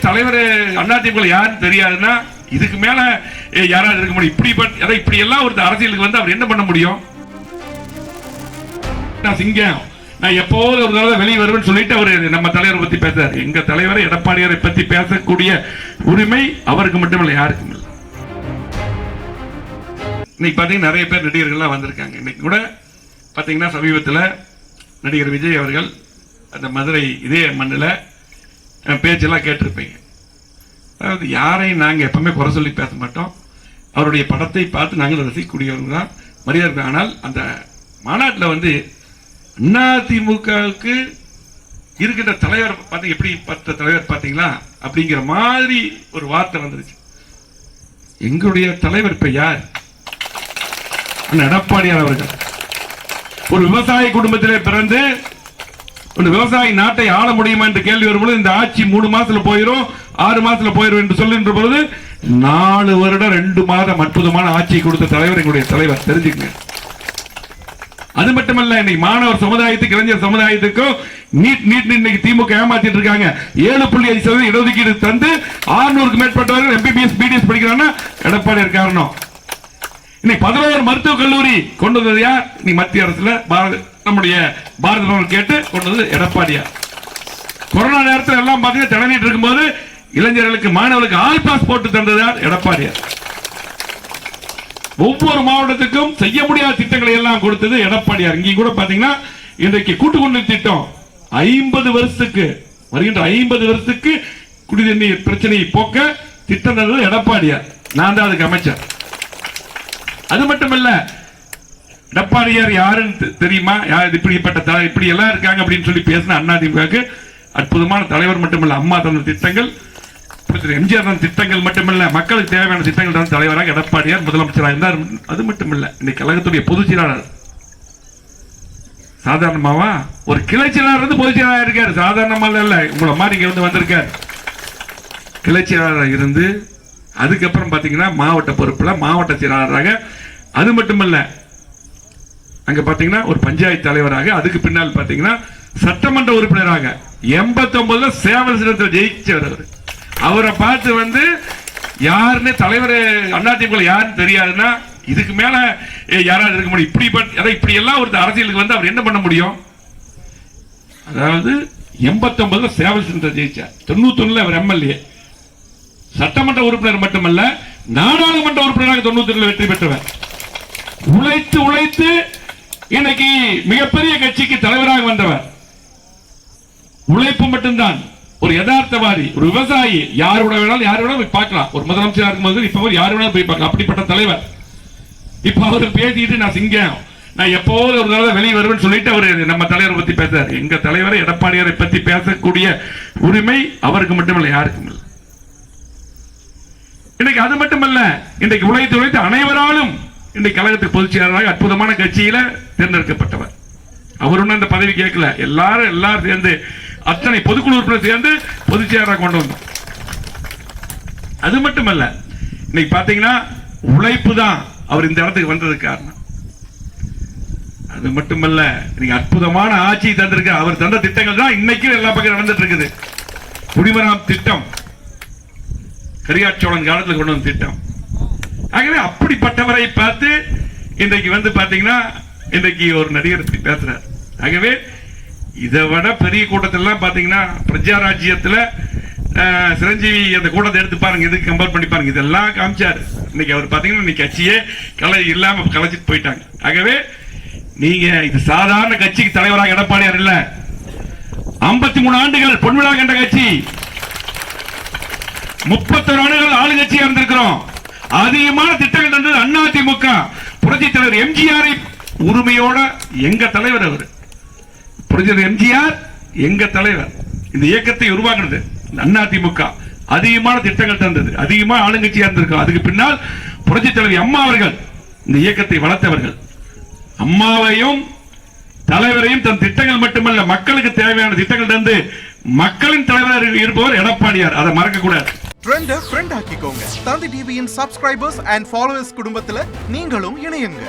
தலைவர் அதிமுக யாருன்னு தெரியாதுன்னா இதுக்கு மேல யாராவது இருக்க முடியும்? இப்படி எல்லாம் ஒரு அரசியலுக்கு வந்து அவர் என்ன பண்ண முடியும்? நான் சிங்கம், நான் எப்போது ஒரு தடவை வெளியே வருவேன்னு சொல்லிட்டு அவர் நம்ம தலைவரை பத்தி பேசுறாரு. எங்க தலைவரை எடப்பாடியாரை பத்தி பேசக்கூடிய உரிமை அவருக்கு மட்டுமில்லை, யாருக்கும் இல்லை. இன்னைக்கு பாத்தீங்கன்னா நிறைய பேர் நடிகர்கள்லாம் வந்திருக்காங்க. இன்னைக்கு கூட பாத்தீங்கன்னா சமீபத்தில் நடிகர் விஜய் அவர்கள் அந்த மதுரை இதே மண்ணில் பேச்செல்லாம் கேட்டிருப்பீங்க. அதாவது யாரையும் நாங்கள் எப்பவுமே குறை சொல்லி பேச மாட்டோம். அவருடைய படத்தை பார்த்து நாங்கள் ரசிக்கக்கூடியவங்க தான், மரியாதை. ஆனால் அந்த மாநாட்டில் வந்து அதிமுகவுக்கு இருக்கின்ற தலைவர் பார்த்து எப்படி பத்த தலைவர் பார்த்தீங்களா அப்படிங்கிற மாதிரி ஒரு வார்த்தை வந்துருச்சு. எங்களுடைய தலைவர் இப்ப யார்? எடப்பாடியார் அவர்கள் ஒரு விவசாய குடும்பத்திலே பிறந்து ஒரு விவசாயி நாட்டை ஆள முடியுமா என்று கேள்வி வரும்போது இந்த ஆட்சி 3 மாசத்துல போயிடும், 6 மாசத்துல போயிடும் என்று சொல்லுகின்ற பொழுது 4 வருடம் 2 மாதம் அற்புதமான ஆட்சியை கொடுத்த தலைவர் எங்களுடைய தலைவர், தெரிஞ்சுக்கங்க. அது மட்டுமல்ல, இன்னைக்கு மாணவர் சமுதாயத்துக்கு, இளைஞர் சமுதாயத்துக்கும் நீட் இன்னைக்கு திமுக ஏமாத்திட்டு இருக்காங்க. 7.5% இடஒதுக்கீடு தந்து 600க்கு மேற்பட்டவர்கள் MBBS BDS படிக்கிறாங்கன்னா எடப்பாடியார் காரணம். இன்னைக்கு 11 மருத்துவக் கல்லூரி கொண்டு வந்தது யார்? நீ மத்திய அரசுல நம்முடைய பாரத பிரதமர் கேட்டு கொண்டு வந்தது எடப்பாடியார். கொரோனா நேரத்தில் எல்லாம் பாத்தீங்கன்னா தடனிட்டு இருக்கும்போது இளைஞர்களுக்கு, மாணவர்களுக்கு ஆல் பாஸ் போட்டு தந்தது யார்? எடப்பாடியார். ஒவ்வொரு மாவட்டத்துக்கும் செய்ய முடியாத திட்டங்களை எல்லாம் கொடுத்தது எடப்பாடியார். இங்கே கூட பாத்தீங்கன்னா இன்றைக்கு கூட்டுக்குடிநீர் திட்டம் 50 வருஷத்துக்கு வருகின்ற 50 வருஷத்துக்கு குடிநீர் பிரச்சனையை போக்க திட்டம் தந்தது எடப்பாடியார். நான் தான் அதுக்கு அமைச்சர். அது மட்டுமல்ல, எடப்பாடியார் யாருன்னு தெரியுமா? இப்படிப்பட்ட இப்படி எல்லாம் இருக்காங்க அப்படின்னு சொல்லி பேசின அதிமுகவுக்கு அற்புதமான தலைவர் மட்டுமல்ல, அம்மா தந்த திட்டங்கள், எம்ஜிஆர் தந்த திட்டங்கள் மட்டுமல்ல, மக்களுக்கு தேவையான திட்டங்கள் தந்த தலைவராக எடப்பாடியார் முதலமைச்சராக இருந்தார். அது மட்டுமல்ல, இன்னைக்கு கழகத்துடைய பொதுச் செயலாளர். சாதாரணமாவா ஒரு கிளை செயலாளர் வந்து பொதுச் செயலாளர் இருக்காரு? சாதாரணமா இல்ல, உங்களை மாதிரி இங்க வந்து வந்திருக்காரு. கிளை செயலாளர் இருந்து அதுக்கப்புறம் பாத்தீங்கன்னா மாவட்ட பொறுப்புல மாவட்ட செயலாளராக, அது மட்டுமல்ல அங்க பாத்தீங்கன்னா ஒரு பஞ்சாயத்து தலைவராக, அதுக்கு பின்னால் பாத்தீங்கன்னா சட்டமன்ற உறுப்பினராக 89 சேவல் சின்னத்தில் ஜெயிச்சவர். அவரை பார்த்து வந்து யாருன்னு தலைவர் அதிமுக யாருன்னு தெரியாதுன்னா இதுக்கு மேல யாராவது இருக்க முடியும்? இப்படி எல்லாம் ஒரு அரசியலுக்கு வந்து அவர் என்ன பண்ண முடியும்? அதாவது 89 சேவல் சின்னத்தில் ஜெயிச்சார். 91 அவர் MLA, சட்டமன்ற உறுப்பினர் மட்டுமல்ல நாடாளுமன்ற உறுப்பினராக 91 வெற்றி பெற்றவர். உழைத்து உழைத்து இன்னைக்கு மிகப்பெரிய கட்சிக்கு தலைவராக வந்தவர். உழைப்பு மட்டும்தான். ஒரு யதார்த்தவாதி, ஒரு விவசாயி, யாரோட வேணாலும் யார் வேணாலும் போய் பார்க்கலாம். ஒரு முதலமைச்சராக இருக்கும்போது இப்ப யார் வேணாலும் போய் பார்க்கலாம். அப்படிப்பட்ட தலைவர். இப்ப அவர் பேசிட்டு நான் சிங்கம், நான் எப்போது ஒரு தடவை வெளியே வருவேன்னு சொல்லிட்டு அவர் நம்ம தலைவரை பத்தி பேசுறாரு. எங்க தலைவரை எடப்பாடியாரை பத்தி பேசக்கூடிய உரிமை அவருக்கு மட்டுமில்லை, யாருக்கும் இல்லை. இன்னைக்கு அது மட்டுமல்ல, இன்றைக்கு உழைத்து உழைத்து அனைவராலும் இன்றைக்கு கழகத்துக்கு பொதுச் செயலாளராக அற்புதமான கட்சியில தேர்ந்தெடுக்கப்பட்டவர். அவரும் அந்த பதவி கேட்கல, எல்லாரும் சேர்ந்து அத்தனை பொதுக்குழு உறுப்பினர் சேர்ந்து பொதுச் செயலாளராக கொண்டு வந்தோம். அது மட்டுமல்ல, இன்னைக்கு பாத்தீங்கன்னா உழைப்பு தான் அவர் இந்த இடத்துக்கு வந்ததுக்கு காரணம். அது மட்டுமல்ல, இன்னைக்கு அற்புதமான ஆட்சி தந்திருக்க அவர் தந்த திட்டங்கள் தான் இன்னைக்கு எல்லா பக்கம் நடந்துட்டு இருக்குது. குடிமராமத்து திட்டம், கரியாச்சோழன் காலத்தில் கொண்டு வந்த திட்டம். ஆகவே அப்படிப்பட்டவரை பார்த்து இன்றைக்கு வந்து பாத்தீங்கன்னா இன்றைக்கு ஒரு நடிகர் பேசுறார். ஆகவே இதை விட பெரிய கூட்டத்திலாம் பாத்தீங்கன்னா பிரஜாராஜ்யத்துல சிரஞ்சீவி அந்த கூட்டத்தை எடுத்து பாருங்க, இதுக்கு கம்பேர் பண்ணி பாருங்க, இதெல்லாம் காமிச்சாரு. இன்னைக்கு அவர் பாத்தீங்கன்னா இன்னைக்கு கட்சியே இல்லாம கலைச்சிட்டு போயிட்டாங்க. ஆகவே நீங்க இது சாதாரண கட்சிக்கு தலைவராக எடப்பாடியார் இல்ல, 53 ஆண்டுகள் பொன்விழா கண்ட கட்சி, 31 ஆண்டுகள் ஆளுங்கட்சியா இருந்திருக்கிறோம். அதிகமான திட்டங்கள் தந்தது அதிமுக. புரட்சி தலைவர் எம்ஜிஆரை உரிமையோட எங்க தலைவர் அவர். புரட்சி எம்ஜிஆர் எங்க தலைவர். இந்த இயக்கத்தை உருவாக்குறது அதிமுக. அதிகமான திட்டங்கள் தந்தது, அதிகமான ஆளுங்கட்சியா இருந்திருக்கும். அதுக்கு பின்னால் புரட்சி தலைவர் அம்மா அவர்கள் இந்த இயக்கத்தை வளர்த்தவர்கள். அம்மாவையும் தலைவரையும் தன் திட்டங்கள் மட்டுமல்ல, மக்களுக்கு தேவையான திட்டங்கள் தந்து மக்களின் தலைவர் இருப்பவர் எடப்பாடியார். அதை மறக்க கூடாது. ஃப்ரெண்ட் ஆக்கிக்கோங்க. தந்தி டிவியின் சப்ஸ்கிரைபர்ஸ் அண்ட் ஃபாலோவர்ஸ் குடும்பத்துல நீங்களும் இணையுங்க.